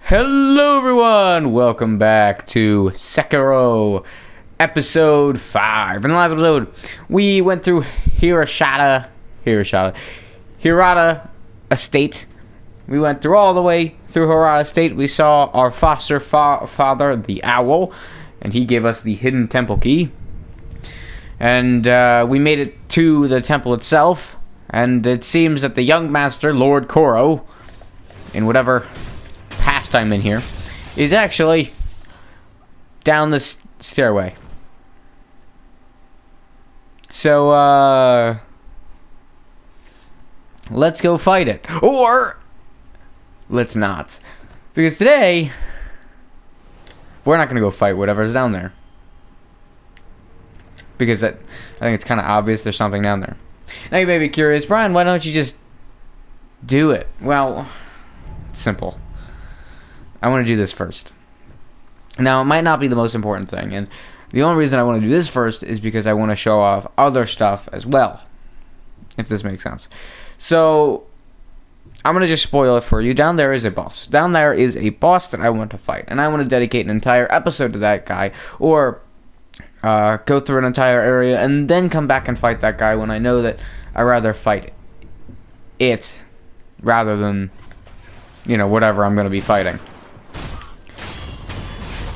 Hello everyone! Welcome back to Sekiro, episode 5. In the last episode, we went through Hirata Estate. We went through all the way through Hirata Estate. We saw our foster father, the owl, and he gave us the hidden temple key. And we made it to the temple itself, and it seems that the young master, Lord Koro, in whatever pastime in here, is actually down this stairway. So, let's go fight it. Or, let's not. Because today, we're not going to go fight whatever's down there. Because I think it's kind of obvious there's something down there. Now you may be curious, Brian, why don't you just do it? Well, it's simple. I want to do this first. Now, it might not be the most important thing, and the only reason I want to do this first is because I want to show off other stuff as well, if this makes sense. So, I'm going to just spoil it for you. Down there is a boss. Down there is a boss that I want to fight, and I want to dedicate an entire episode to that guy, or go through an entire area and then come back and fight that guy when I know that I'd rather fight it rather than, you know, whatever I'm going to be fighting.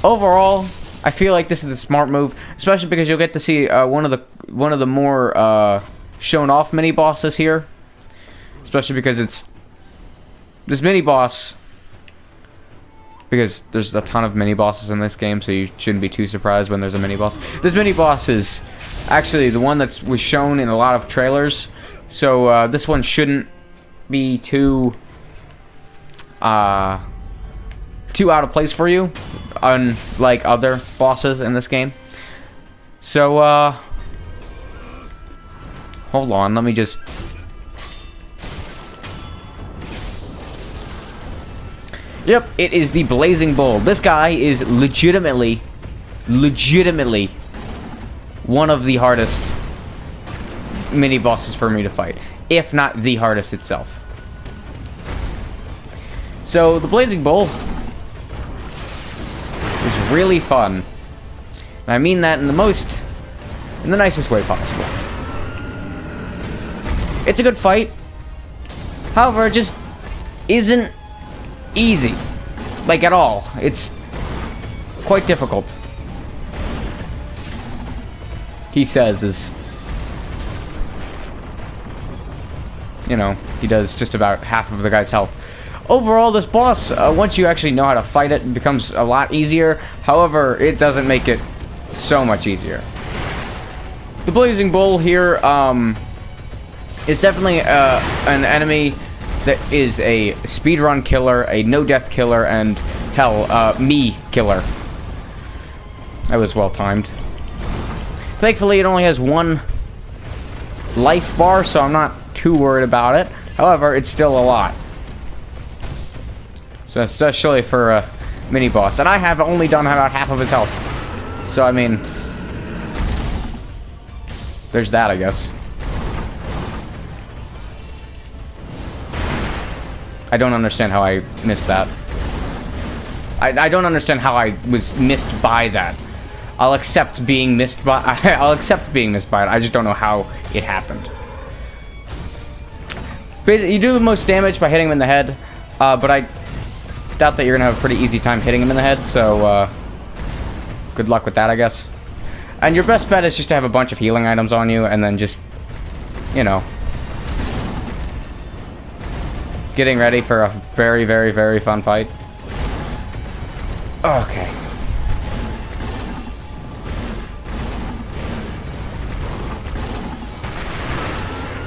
Overall, I feel like this is the smart move, especially because you'll get to see one of the more shown off mini bosses here, especially because it's this mini boss. Because there's a ton of mini bosses in this game, so you shouldn't be too surprised when there's a mini boss. This mini boss is actually the one that was shown in a lot of trailers, so this one shouldn't be too out of place for you, unlike other bosses in this game. So, hold on, let me just... Yep, it is the Blazing Bull. This guy is legitimately one of the hardest mini bosses for me to fight, if not the hardest itself. So, the Blazing Bull is really fun. And I mean that in the nicest way possible. It's a good fight. However, it just isn't easy. Like, at all. It's quite difficult. He says is... You know, he does just about half of the guy's health. Overall, this boss, once you actually know how to fight it, becomes a lot easier. However, it doesn't make it so much easier. The Blazing Bull here is definitely an enemy that is a speedrun killer, a no-death killer, and, hell, me killer. That was well-timed. Thankfully, it only has one life bar, so I'm not too worried about it. However, it's still a lot. So especially for a mini-boss. And I have only done about half of his health. So, I mean... there's that, I guess. I don't understand how I missed that. I don't understand how I was missed by that. I'll accept being missed by... I'll accept being missed by it. I just don't know how it happened. Basically, you do the most damage by hitting him in the head. But I doubt that you're going to have a pretty easy time hitting him in the head. So, good luck with that, I guess. And your best bet is just to have a bunch of healing items on you. And then just, you know... getting ready for a very, very, very fun fight. Okay.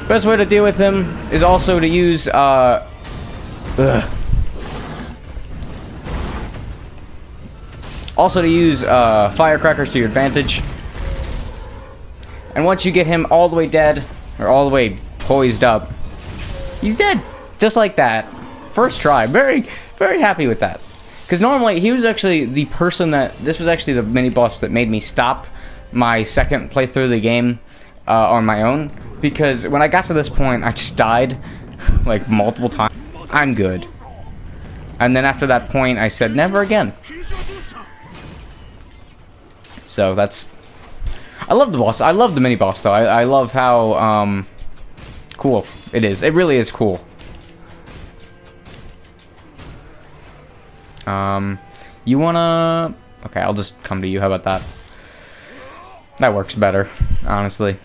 Best way to deal with him is also to use, firecrackers to your advantage. And once you get him all the way dead, or all the way poised up, he's dead. Just like that. First try. Very, very happy with that. Because normally, he was actually the person that... this was actually the mini-boss that made me stop my second playthrough of the game on my own. Because when I got to this point, I just died, like, multiple times. I'm good. And then after that point, I said never again. So that's... I love the boss. I love the mini-boss, though. I love how, cool it is. It really is cool. You wanna... Okay, I'll just come to you. How about that? That works better, honestly.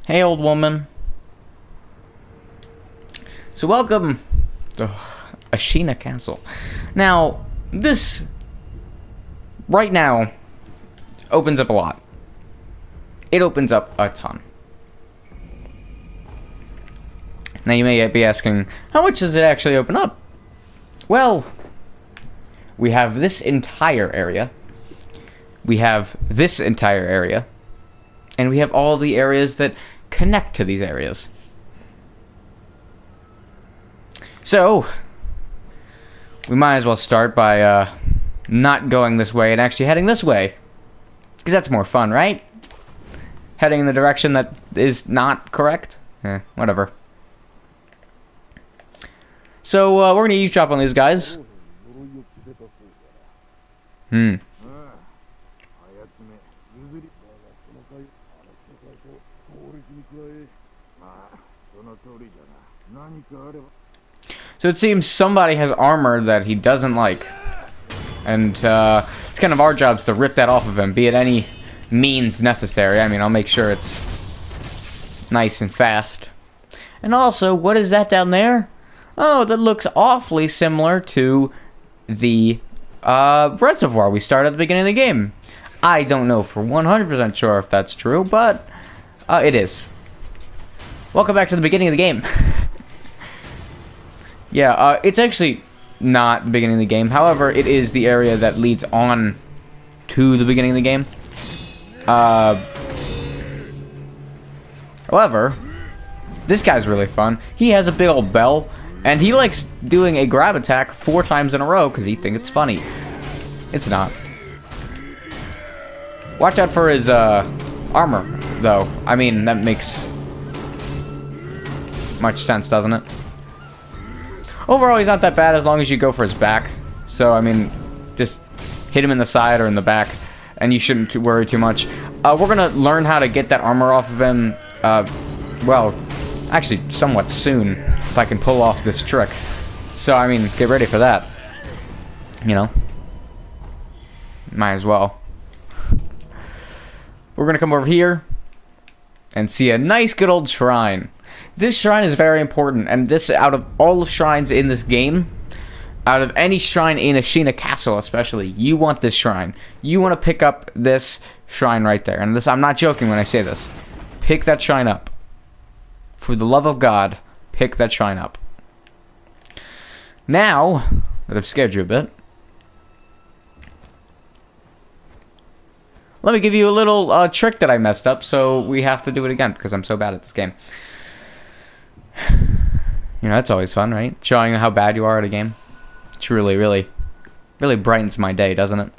Hey, old woman. So welcome to Ashina Castle. Now, this... right now... opens up a lot. It opens up a ton. Now you may be asking, how much does it actually open up? Well, we have this entire area. We have this entire area. And we have all the areas that connect to these areas. So, we might as well start by not going this way and actually heading this way. Because that's more fun, right? Heading in the direction that is not correct? Whatever. So, we're going to eavesdrop on these guys. So it seems somebody has armor that he doesn't like. And, it's kind of our jobs to rip that off of him, be it any means necessary. I mean, I'll make sure it's nice and fast. And also, what is that down there? Oh, that looks awfully similar to the reservoir we started at the beginning of the game. I don't know for 100% sure if that's true, but it is. Welcome back to the beginning of the game. Yeah, it's actually not the beginning of the game. However, it is the area that leads on to the beginning of the game. However, this guy's really fun. He has a big old bell, and he likes doing a grab attack 4 times in a row because he thinks it's funny. It's not. Watch out for his armor, though. I mean, that makes much sense, doesn't it? Overall, he's not that bad as long as you go for his back. So, I mean, just hit him in the side or in the back, and you shouldn't worry too much. We're going to learn how to get that armor off of him, well, actually, somewhat soon, if I can pull off this trick. So, I mean, get ready for that. You know? Might as well. We're going to come over here and see a nice good old shrine. This shrine is very important, and this, out of all the shrines in this game, out of any shrine in Ashina Castle especially, you want this shrine. You want to pick up this shrine right there. And this, I'm not joking when I say this. Pick that shrine up. For the love of God, pick that shrine up. Now that I've scared you a bit, let me give you a little trick that I messed up, so we have to do it again, because I'm so bad at this game. You know, that's always fun, right? Showing how bad you are at a game. It's really, really, really brightens my day, doesn't it?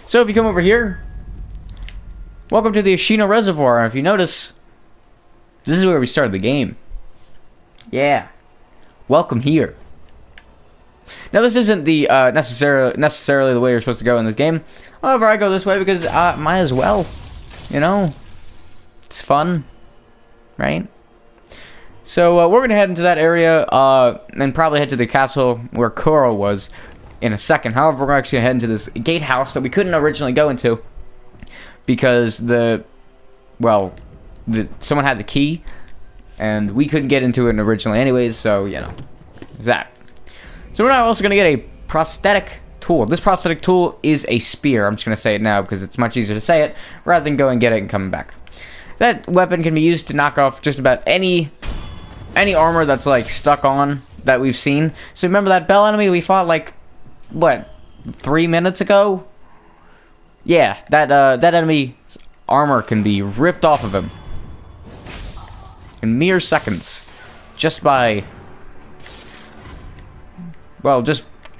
So if you come over here, welcome to the Ashina Reservoir. If you notice, this is where we started the game. Yeah. Welcome here. Now, this isn't the necessarily the way you're supposed to go in this game. However, I go this way because might as well. You know? It's fun. Right? So, we're going to head into that area and probably head to the castle where Coral was in a second. However, we're actually going to head into this gatehouse that we couldn't originally go into because someone had the key and we couldn't get into it originally anyways, so, you know, there's that. So we're now also going to get a prosthetic tool. This prosthetic tool is a spear. I'm just going to say it now because it's much easier to say it rather than go and get it and coming back. That weapon can be used to knock off just about any armor that's like stuck on that we've seen. So remember that bell enemy we fought like what 3 minutes ago? Yeah, that enemy armor can be ripped off of him in mere seconds just by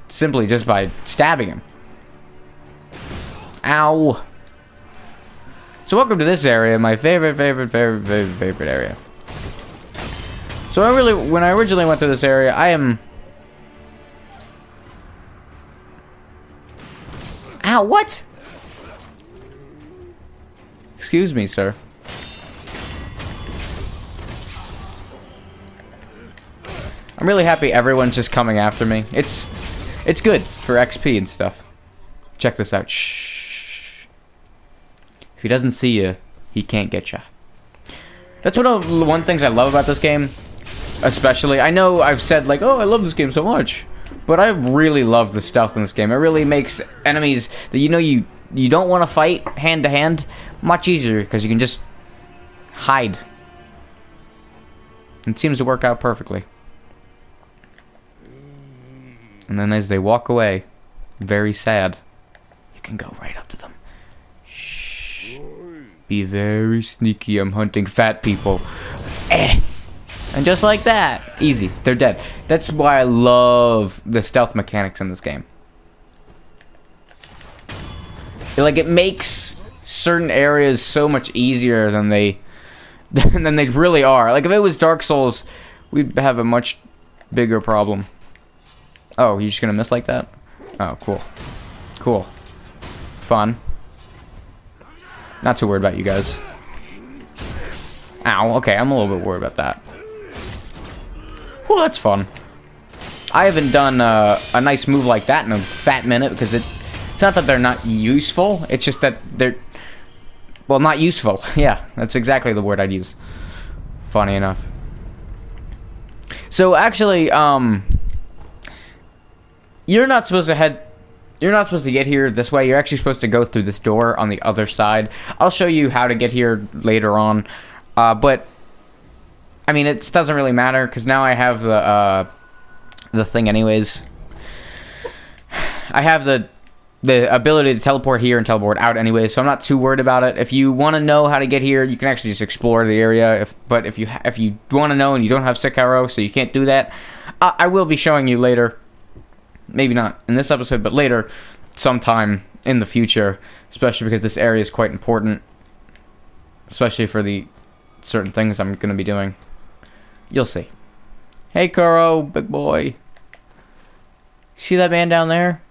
simply by stabbing him. Ow. So welcome to this area, my favorite area. So when I originally went through this area, I am... Ow, what? Excuse me, sir. I'm really happy everyone's just coming after me. It's good for XP and stuff. Check this out. Shh. If he doesn't see you, he can't get you. That's one things I love about this game. Especially, I know I've said like, oh, I love this game so much. But I really love the stealth in this game. It really makes enemies that you don't want to fight hand to hand much easier because you can just hide. It seems to work out perfectly. And then as they walk away, very sad, you can go right up to them. Shh. Be very sneaky. I'm hunting fat people. And just like that, easy. They're dead. That's why I love the stealth mechanics in this game. Like, it makes certain areas so much easier than they really are. Like, if it was Dark Souls, we'd have a much bigger problem. Oh, you're just gonna miss like that? Oh, cool. Cool. Fun. Not too worried about you guys. Ow, okay, I'm a little bit worried about that. Well, that's fun. I haven't done a nice move like that in a fat minute because it's not that they're not useful, it's just that they're... Well, not useful. Yeah, that's exactly the word I'd use. Funny enough. So, actually, you're not supposed to get here this way. You're actually supposed to go through this door on the other side. I'll show you how to get here later on. But I mean, it doesn't really matter because now I have the thing anyways. I have the ability to teleport here and teleport out anyway, so I'm not too worried about it. If you want to know how to get here, you can actually just explore the area. But if you want to know and you don't have Sekiro, so you can't do that, I will be showing you later. Maybe not in this episode, but later, sometime in the future, especially because this area is quite important, especially for the certain things I'm going to be doing. You'll see. Hey, Kuro, big boy. See that man down there?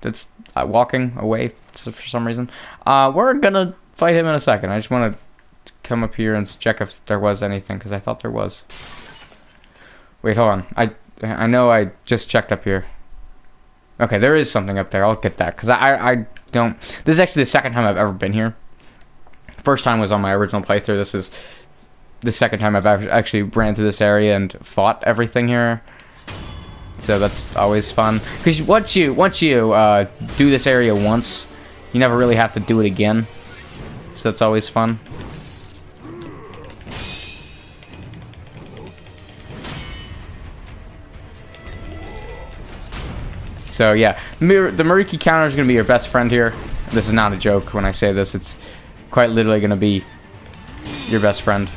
That's walking away for some reason. We're going to fight him in a second. I just want to come up here and check if there was anything, because I thought there was. Wait, hold on. I know I just checked up here. Okay, there is something up there. I'll get that, because I don't... This is actually the second time I've ever been here. First time was on my original playthrough. This is the second time I've actually ran through this area and fought everything here. So that's always fun. Because once you do this area once, you never really have to do it again. So that's always fun. So yeah, the Mariki counter is going to be your best friend here. This is not a joke when I say this. It's quite literally going to be your best friend.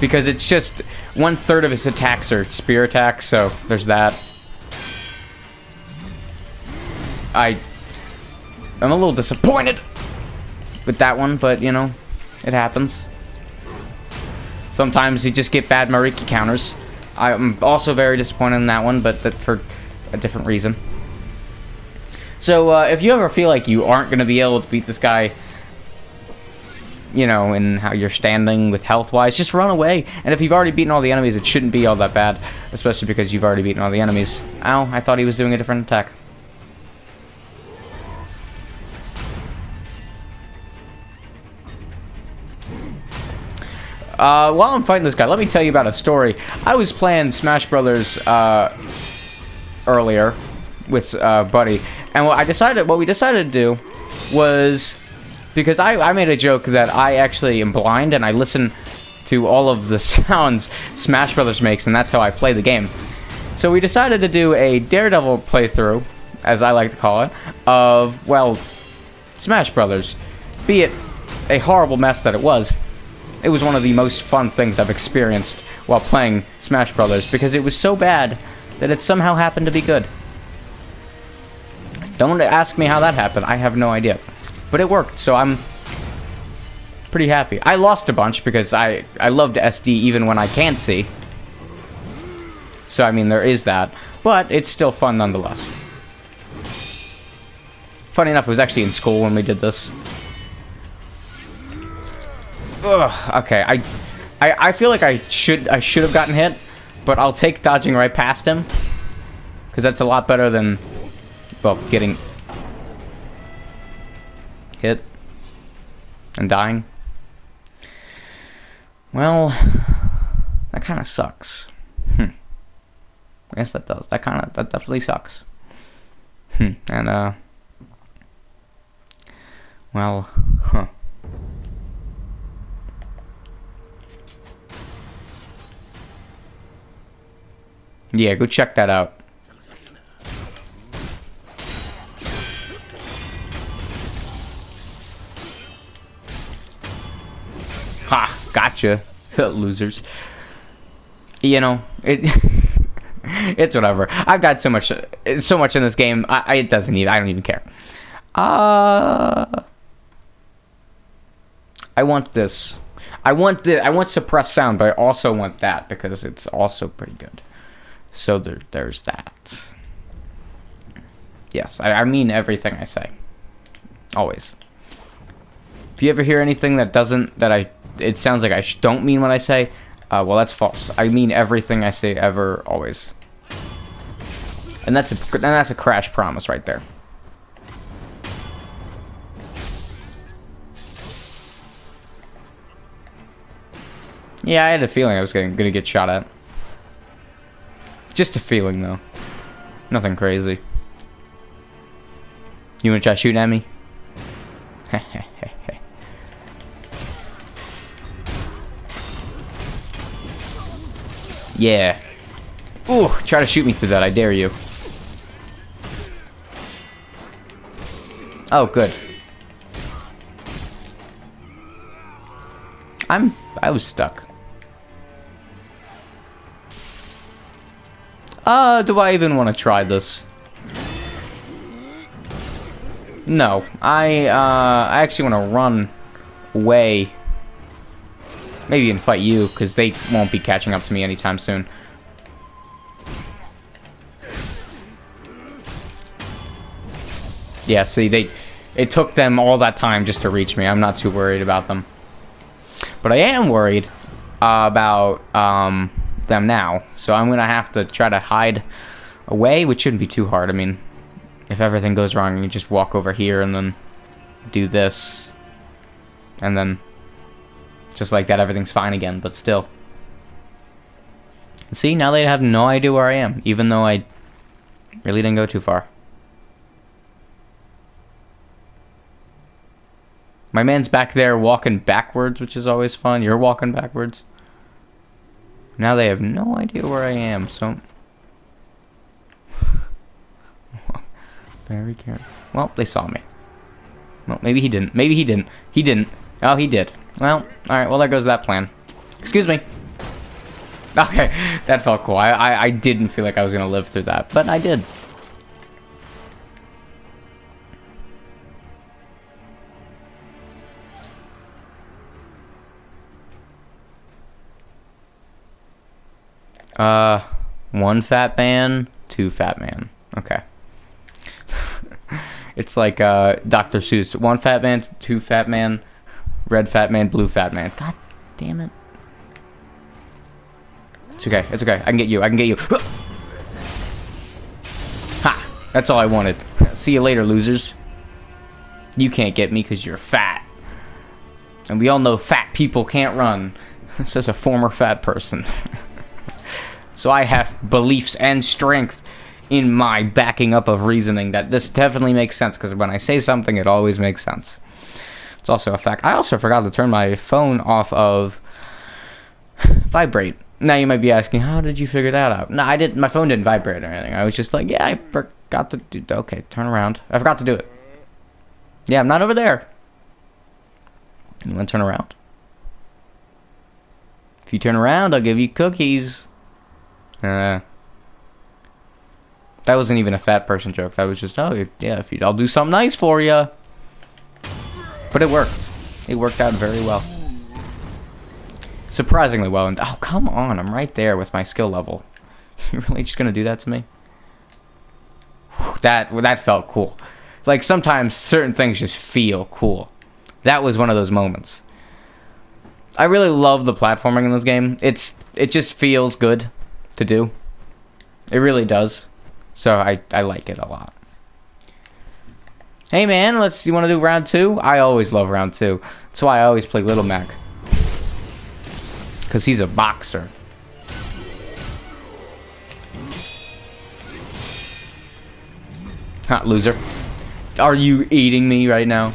Because it's just 1/3 of his attacks are spear attacks, so there's that. I'm a little disappointed with that one, but you know, it happens. Sometimes you just get bad Mariki counters. I'm also very disappointed in that one, but that for a different reason. So if you ever feel like you aren't going to be able to beat this guy, you know, in how you're standing with health-wise, just run away. And if you've already beaten all the enemies, it shouldn't be all that bad, especially because you've already beaten all the enemies. Ow, I thought he was doing a different attack. While I'm fighting this guy, let me tell you about a story. I was playing Smash Brothers earlier with Buddy, and what we decided to do was, because I made a joke that I actually am blind and I listen to all of the sounds Smash Brothers makes, and that's how I play the game. So we decided to do a Daredevil playthrough, as I like to call it, of, well, Smash Brothers. Be it a horrible mess that it was one of the most fun things I've experienced while playing Smash Brothers, because it was so bad that it somehow happened to be good. Don't ask me how that happened. I have no idea. But it worked, so I'm pretty happy. I lost a bunch because I love to SD even when I can't see. So, I mean, there is that. But it's still fun nonetheless. Funny enough, it was actually in school when we did this. Ugh, okay, I feel like I should have gotten hit, but I'll take dodging right past him. Because that's a lot better than, well, getting hit and dying. Well, that kind of sucks. I guess that does. That definitely sucks. And, well, huh. Yeah, go check that out. Ha! Gotcha, losers. You know, it's whatever. I've got so much in this game. I don't even care. I want this. I want suppressed sound, but I also want that because it's also pretty good. So there's that. Yes, I mean everything I say. Always. If you ever hear anything that it sounds like I don't mean what I say, well, that's false. I mean everything I say ever, always. And that's a crash promise right there. Yeah, I had a feeling I was gonna get shot at. Just a feeling, though. Nothing crazy. You wanna try shooting at me? Yeah. Ooh, try to shoot me through that, I dare you. Oh, good. I was stuck. Do I even want to try this? No. I actually want to run away. Maybe even fight you, because they won't be catching up to me anytime soon. Yeah, see, it took them all that time just to reach me. I'm not too worried about them. But I am worried about them now. So I'm going to have to try to hide away, which shouldn't be too hard. I mean, if everything goes wrong, you can just walk over here and then do this. And then, just like that, everything's fine again, but still. See, now they have no idea where I am, even though I really didn't go too far. My man's back there walking backwards, which is always fun. You're walking backwards. Now they have no idea where I am, so... Very careful. Well, they saw me. Well, maybe he didn't. Maybe he didn't. He didn't. Oh, he did. Well, alright, well, there goes that plan. Excuse me. Okay, that felt cool. I didn't feel like I was going to live through that, but I did. One fat man, two fat man. Okay. It's like, Dr. Seuss. One fat man, two fat man, red fat man, blue fat man. God damn it. It's okay, it's okay. I can get you, I can get you. Ha! That's all I wanted. See you later, losers. You can't get me because you're fat. And we all know fat people can't run. Says a former fat person. So I have beliefs and strength in my backing up of reasoning that this definitely makes sense, because when I say something, it always makes sense. It's also a fact. I also forgot to turn my phone off of vibrate. Now you might be asking, how did you figure that out? No, I didn't. My phone didn't vibrate or anything. I was just like, yeah, I forgot to do. Okay, turn around. I forgot to do it. Yeah, I'm not over there. You want to turn around? If you turn around, I'll give you cookies. That wasn't even a fat person joke. That was just, oh, yeah, I'll do something nice for you. But it worked. It worked out very well. Surprisingly well. And oh, come on. I'm right there with my skill level. You're really just going to do that to me? That felt cool. Like, sometimes certain things just feel cool. That was one of those moments. I really love the platforming in this game. It just feels good to do. It really does. So I like it a lot. Hey man, you want to do round 2? I always love round 2. That's why I always play Little Mac. Because he's a boxer. Ha, loser. Are you eating me right now?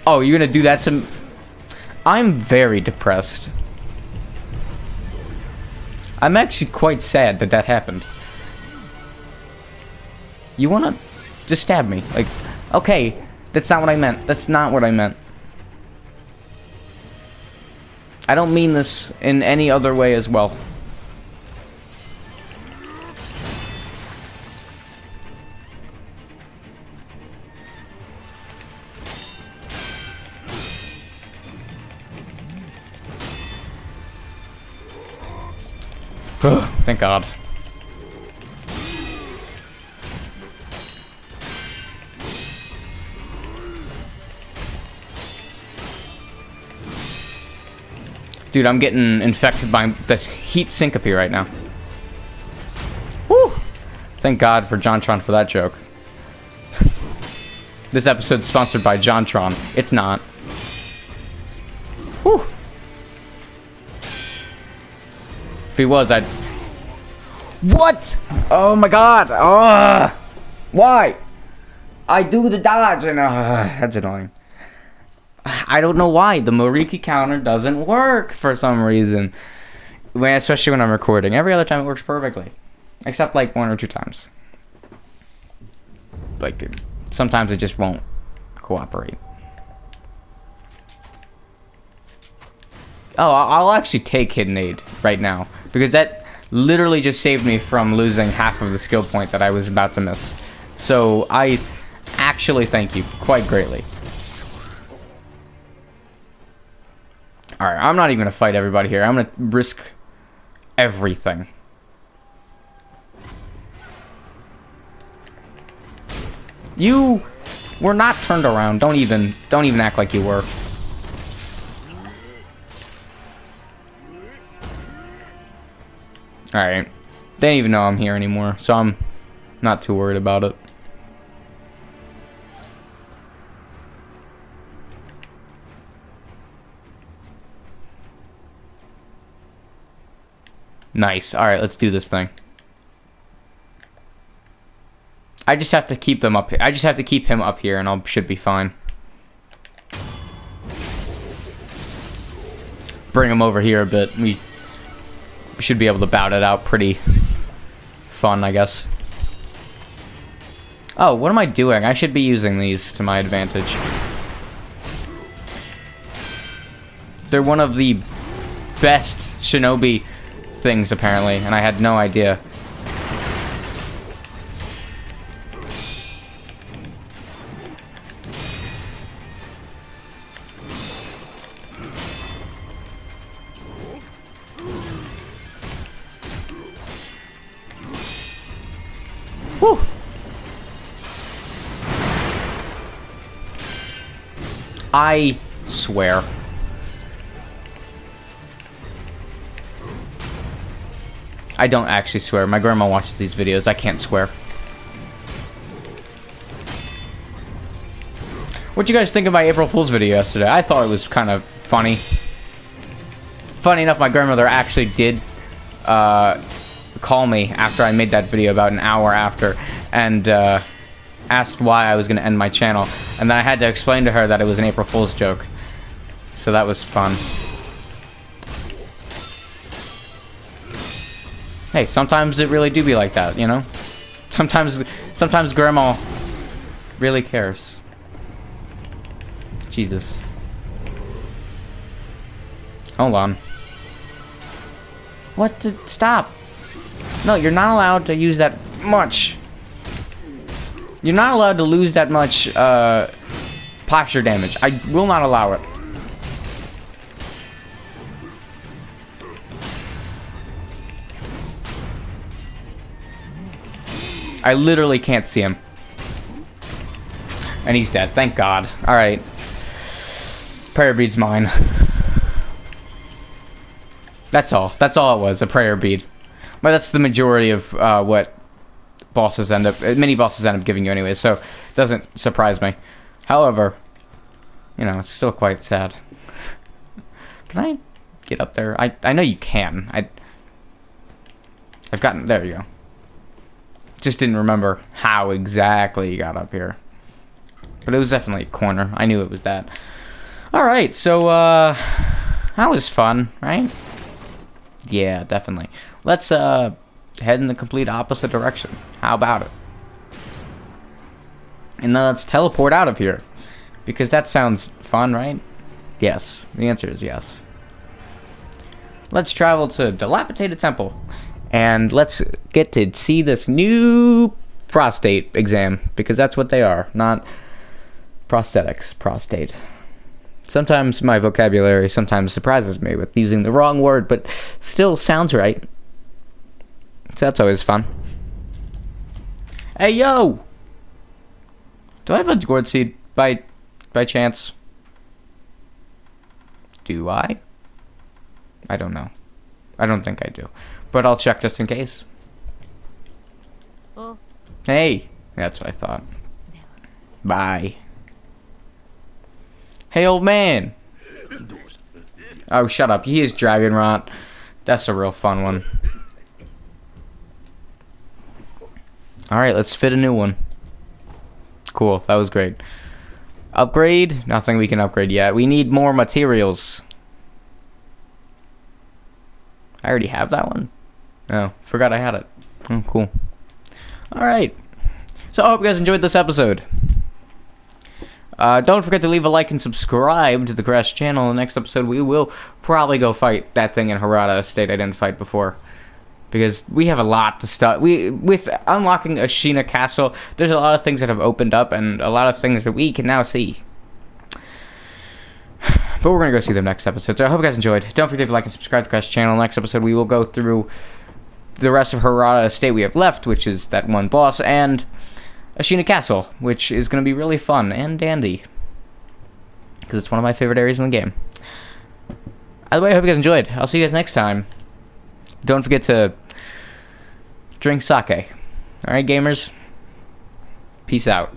Oh, you're gonna do that to... I'm very depressed. I'm actually quite sad that that happened. You wanna just stab me? Like, okay, that's not what I meant. That's not what I meant. I don't mean this in any other way as well. Thank God. Dude, I'm getting infected by this heat syncope right now. Woo! Thank God for JonTron for that joke. This episode's sponsored by JonTron. It's not. Woo! If he was, I'd... What? Oh my God! Why? I do the dodge and that's annoying. I don't know why the Moriki counter doesn't work for some reason. Especially when I'm recording. Every other time it works perfectly. Except like 1 or 2 times. Like, sometimes it just won't cooperate. Oh, I'll actually take Hidden Aid right now. Because that literally just saved me from losing half of the skill point that I was about to miss. So, I actually thank you quite greatly. Alright, I'm not even going to fight everybody here. I'm going to risk everything. You were not turned around. Don't even act like you were. Alright. They don't even know I'm here anymore, so I'm not too worried about it. Nice. Alright, let's do this thing. I just have to keep them up here. I just have to keep him up here and I should be fine. Bring him over here a bit. We should be able to bout it out pretty fun, I guess. Oh, what am I doing? I should be using these to my advantage. They're one of the best shinobi things, apparently, and I had no idea. Whew. I swear. I don't actually swear. My grandma watches these videos. I can't swear. What'd you guys think of my April Fool's video yesterday? I thought it was kind of funny. Funny enough, my grandmother actually did call me after I made that video about an hour after and asked why I was going to end my channel. And then I had to explain to her that it was an April Fool's joke. So that was fun. Hey, sometimes it really do be like that, you know? Sometimes grandma really cares. Jesus. Hold on. What the... Stop. No, you're not allowed to use that much. You're not allowed to lose that much posture damage. I will not allow it. I literally can't see him. And he's dead. Thank God. Alright. Prayer bead's mine. That's all. That's all it was. A prayer bead. But that's the majority of what bosses end up... mini bosses end up giving you anyway, so it doesn't surprise me. However, you know, it's still quite sad. Can I get up there? I know you can. I've gotten... There you go. Just didn't remember how exactly you got up here. But it was definitely a corner. I knew it was that. Alright, so, that was fun, right? Yeah, definitely. Let's, head in the complete opposite direction. How about it? And then let's teleport out of here. Because that sounds fun, right? Yes. The answer is yes. Let's travel to Dilapidated Temple. And let's get to see this new prostate exam. Because that's what they are. Not prosthetics. Prostate. Sometimes my vocabulary sometimes surprises me with using the wrong word. But still sounds right. So that's always fun. Hey, yo! Do I have a gourd seed by chance? Do I? I don't know. I don't think I do. But I'll check just in case. Oh. Hey! That's what I thought. Bye. Hey, old man! Oh, shut up. He is Dragon Rot. That's a real fun one. Alright, let's fit a new one. Cool, that was great. Upgrade? Nothing we can upgrade yet. We need more materials. I already have that one? Oh, forgot I had it. Oh, cool. Alright. So I hope you guys enjoyed this episode. Don't forget to leave a like and subscribe to the Crash channel. In the next episode, we will probably go fight that thing in Harada Estate I didn't fight before. Because we have a lot to start. With unlocking Ashina Castle, there's a lot of things that have opened up and a lot of things that we can now see. But we're going to go see them next episode. So I hope you guys enjoyed. Don't forget to like and subscribe to the Crash channel. Next episode, we will go through the rest of Harada Estate we have left, which is that one boss, and Ashina Castle, which is going to be really fun and dandy. Because it's one of my favorite areas in the game. Either way, I hope you guys enjoyed. I'll see you guys next time. Don't forget to drink sake. Alright, gamers? Peace out.